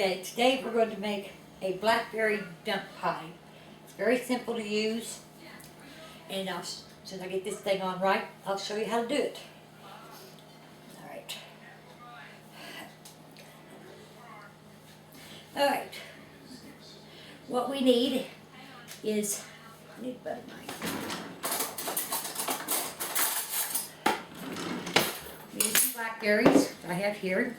Okay, today we're going to make a blackberry dump pie. It's very simple to use, and as soon as I get this thing on right, I'll show you how to do it. Alright. Alright. What we need is, I need butter knife. We need some blackberries I have here.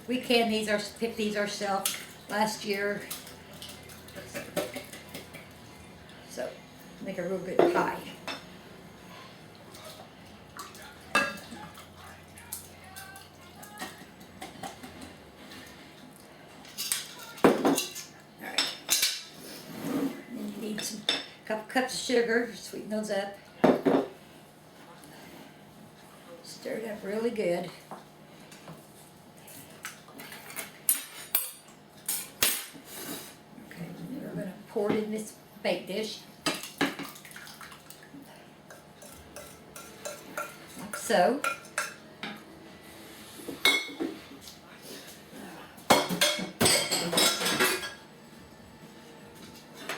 We canned these, picked these ourselves last year. So, make a real good pie. Alright. Then you need a couple cups of sugar, sweeten those up. Stir it up really good. Pour it in this bake dish, like so.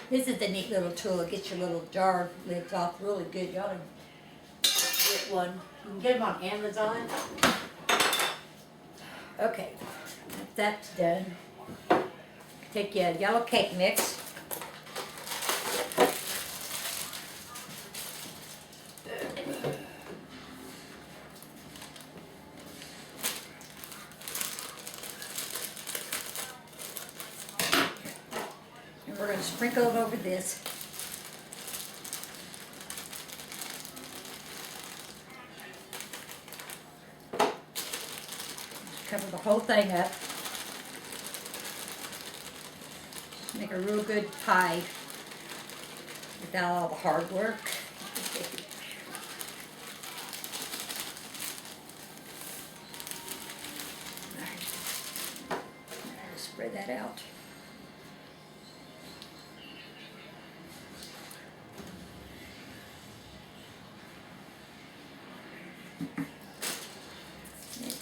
This is the neat little tool that gets your little jar lids off really good. You ought to get one. You can get them on Amazon. Okay, if that's done, take your yellow cake mix. And we're going to sprinkle it over this. Cover the whole thing up. Make a real good pie without all the hard work. Spread that out.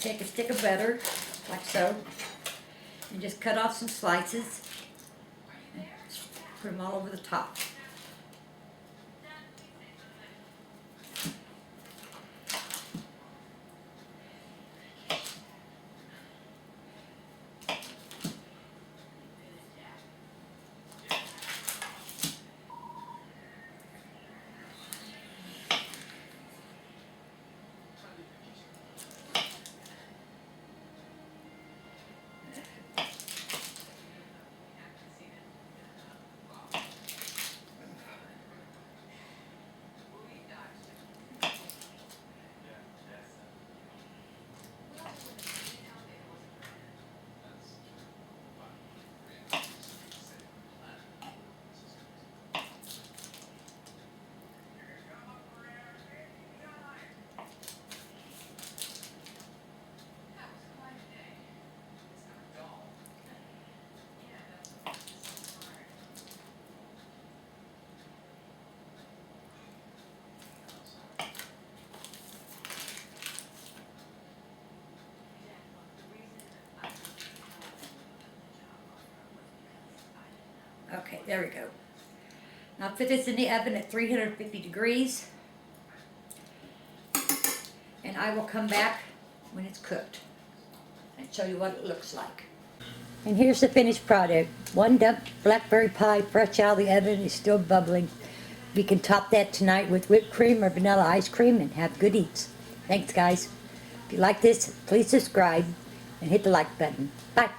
Take a stick of butter, like so, and just cut off some slices. Put them all over the top. Okay, there we go. Now put this in the oven at 350 degrees, and I will come back when it's cooked and show you what it looks like. And here's the finished product. One dump blackberry pie fresh out of the oven, is still bubbling. We can top that tonight with whipped cream or vanilla ice cream and have good eats. Thanks guys. If you like this, please subscribe and hit the like button. Bye.